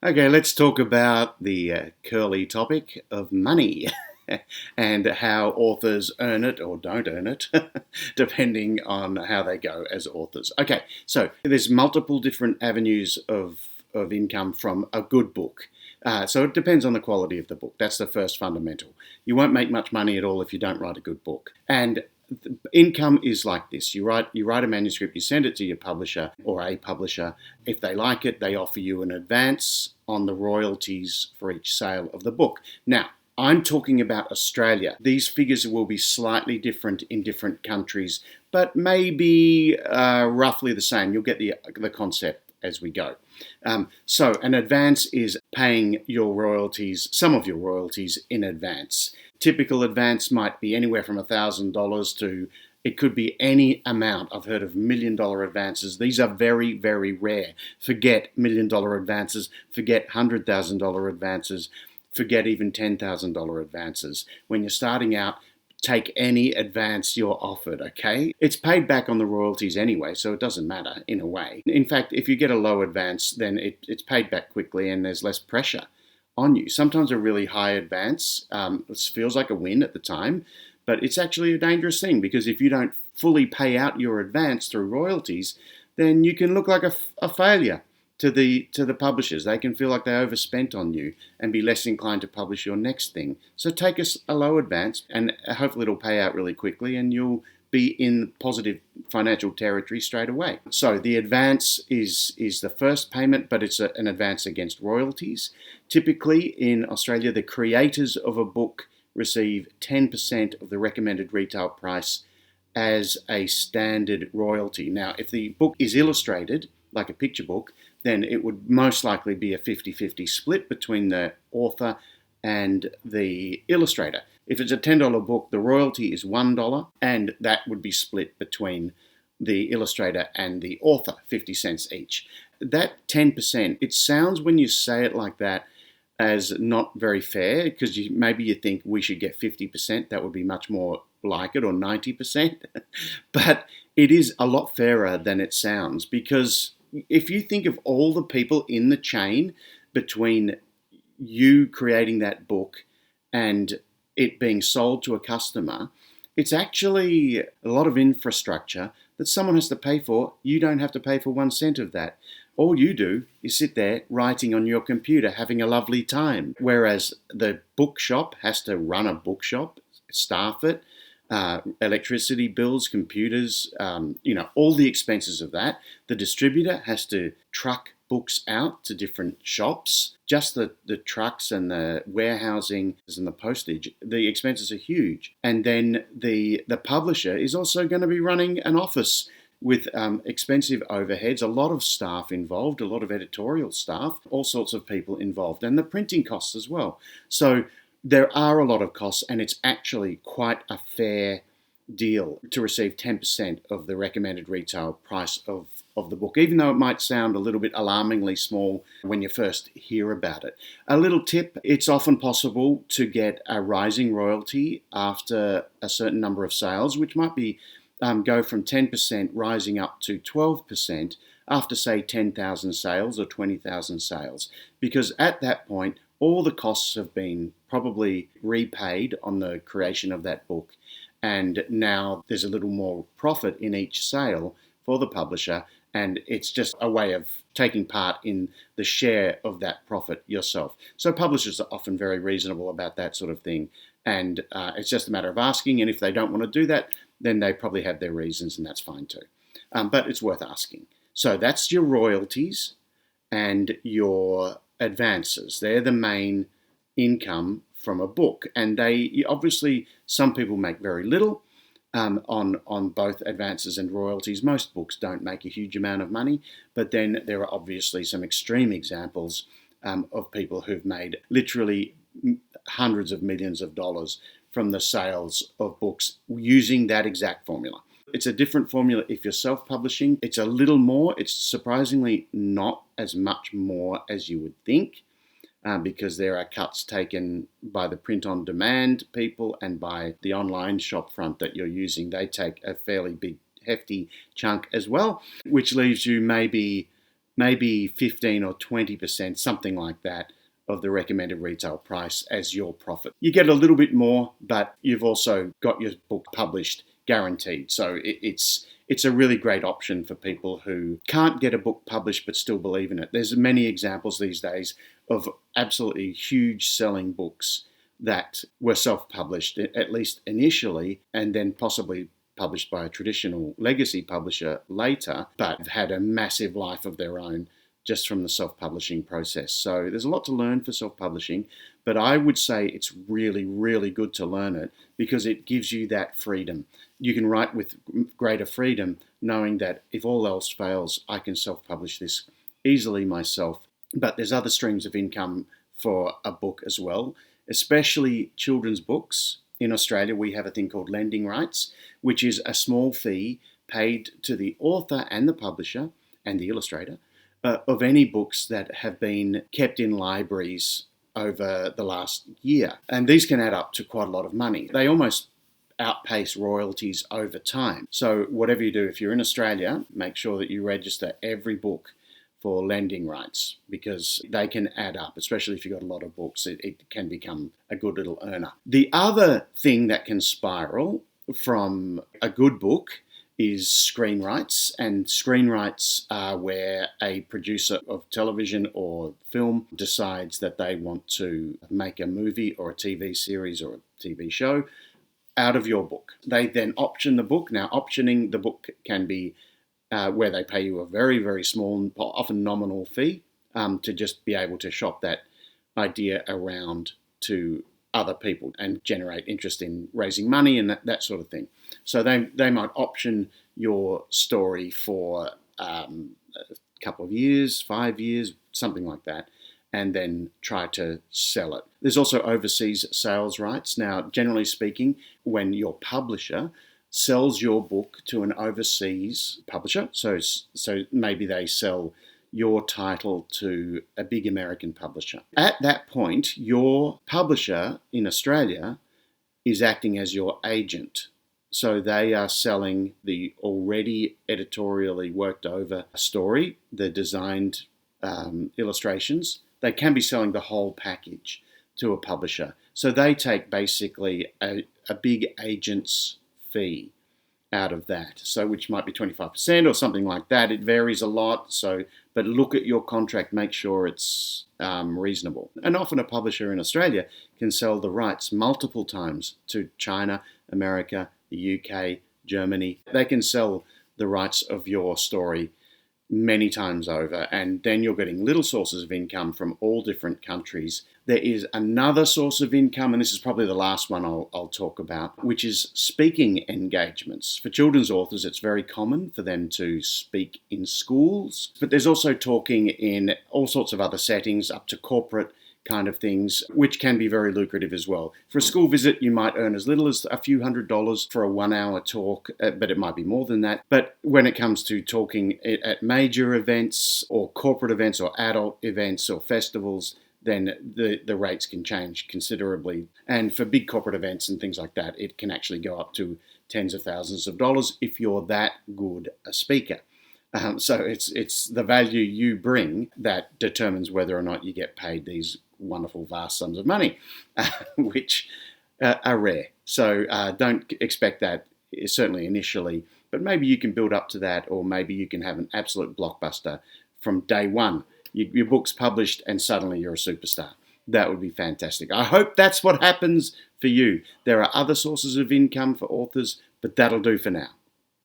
Okay, let's talk about the curly topic of money and how authors earn it or don't earn it, depending on how they go as authors. Okay, so there's multiple different avenues of income from a good book. So it depends on the quality of the book. That's the first fundamental. You won't make much money at all if you don't write a good book. And income is like this. You write a manuscript, you send it to your publisher or a publisher. If they like it, they offer you an advance on the royalties for each sale of the book. Now, I'm talking about Australia. These figures will be slightly different in different countries, but maybe roughly the same. You'll get the concept as we go. So an advance is paying your royalties, some of your royalties in advance. Typical advance might be anywhere from $1,000 to it could be any amount. I've heard of $1 million advances. These are very, very rare. Forget $1 million advances. Forget $100,000 advances. Forget even $10,000 advances. When you're starting out, take any advance you're offered, okay? It's paid back on the royalties anyway, so it doesn't matter in a way. In fact, if you get a low advance, then it's paid back quickly and there's less pressure on you. Sometimes a really high advance feels like a win at the time, but it's actually a dangerous thing because if you don't fully pay out your advance through royalties, then you can look like a failure to the publishers. They can feel like they overspent on you and be less inclined to publish your next thing. So take a low advance and hopefully it'll pay out really quickly and you'll be in positive financial territory straight away. So the advance is the first payment, but it's an advance against royalties. Typically in Australia, the creators of a book receive 10% of the recommended retail price as a standard royalty. Now, if the book is illustrated, like a picture book, then it would most likely be a 50-50 split between the author and the illustrator. If it's a $10 book, the royalty is $1, and that would be split between the illustrator and the author, 50 cents each. That 10%, it sounds when you say it like that as not very fair, because maybe you think we should get 50%, that would be much more like it, or 90%. But it is a lot fairer than it sounds, because if you think of all the people in the chain between you creating that book and it being sold to a customer, it's actually a lot of infrastructure that someone has to pay for. You don't have to pay for 1 cent of that. All you do is sit there writing on your computer, having a lovely time. Whereas the bookshop has to run a bookshop, staff it, electricity bills, computers, all the expenses of that. The distributor has to truck books out to different shops. Just the trucks and the warehousing and the postage, the expenses are huge. And then the publisher is also going to be running an office with expensive overheads, a lot of staff involved, a lot of editorial staff, all sorts of people involved, and the printing costs as well. So there are a lot of costs, and it's actually quite a fair deal to receive 10% of the recommended retail price of the book, even though it might sound a little bit alarmingly small when you first hear about it. A little tip, it's often possible to get a rising royalty after a certain number of sales, which might be go from 10% rising up to 12% after, say, 10,000 sales or 20,000 sales, because at that point, all the costs have been probably repaid on the creation of that book, and now there's a little more profit in each sale for the publisher, and it's just a way of taking part in the share of that profit yourself. So publishers are often very reasonable about that sort of thing, and it's just a matter of asking, and if they don't want to do that, then they probably have their reasons, and that's fine too. But it's worth asking. So that's your royalties and your advances. They're the main income from a book, and they obviously, some people make very little on both advances and royalties. Most books don't make a huge amount of money, but then there are obviously some extreme examples of people who've made literally hundreds of millions of dollars from the sales of books using that exact formula. It's a different formula if you're self-publishing. It's a little more. It's surprisingly not as much more as you would think, because there are cuts taken by the print-on-demand people and by the online shop front that you're using. They take a fairly big, hefty chunk as well, which leaves you maybe maybe 15 or 20%, something like that, of the recommended retail price as your profit. You get a little bit more, but you've also got your book published guaranteed. So it's a really great option for people who can't get a book published but still believe in it. There's many examples these days of absolutely huge selling books that were self-published, at least initially, and then possibly published by a traditional legacy publisher later, but have had a massive life of their own just from the self-publishing process. So there's a lot to learn for self-publishing, but I would say it's really, really good to learn it because it gives you that freedom. You can write with greater freedom, knowing that if all else fails, I can self-publish this easily myself. But there's other streams of income for a book as well, especially children's books. In Australia, we have a thing called lending rights, which is a small fee paid to the author and the publisher and the illustrator of any books that have been kept in libraries over the last year. And these can add up to quite a lot of money. They almost outpace royalties over time. So whatever you do, if you're in Australia, make sure that you register every book for lending rights because they can add up, especially if you've got a lot of books. It can become a good little earner. The other thing that can spiral from a good book is screenwrites, and screenwrites are where a producer of television or film decides that they want to make a movie or a TV series or a TV show out of your book. They then option the book. Now, optioning the book can be where they pay you a very, very small, often nominal fee to just be able to shop that idea around to other people and generate interest in raising money and that sort of thing. So they might option your story for a couple of years, 5 years, something like that, and then try to sell it. There's also overseas sales rights. Now, generally speaking, when your publisher sells your book to an overseas publisher, so maybe they sell your title to a big American publisher. At that point, your publisher in Australia is acting as your agent. So they are selling the already editorially worked over story, the designed illustrations. They can be selling the whole package to a publisher. So they take basically a big agent's fee out of that, so which might be 25% or something like that. It varies a lot. So, but look at your contract, make sure it's reasonable. And often a publisher in Australia can sell the rights multiple times to China, America, the UK, Germany. They can sell the rights of your story many times over, and then you're getting little sources of income from all different countries. There is another source of income, and this is probably the last one I'll talk about, which is speaking engagements. For children's authors, it's very common for them to speak in schools, but there's also talking in all sorts of other settings, up to corporate kind of things, which can be very lucrative as well. For a school visit, you might earn as little as a few $100s for a 1 hour talk, but it might be more than that. But when it comes to talking at major events or corporate events or adult events or festivals, then the rates can change considerably. And for big corporate events and things like that, it can actually go up to tens of thousands of dollars if you're that good a speaker. So it's the value you bring that determines whether or not you get paid these wonderful vast sums of money, which are rare. So don't expect that, certainly initially, but maybe you can build up to that, or maybe you can have an absolute blockbuster from day one. Your book's published and suddenly you're a superstar. That would be fantastic. I hope that's what happens for you. There are other sources of income for authors, but that'll do for now.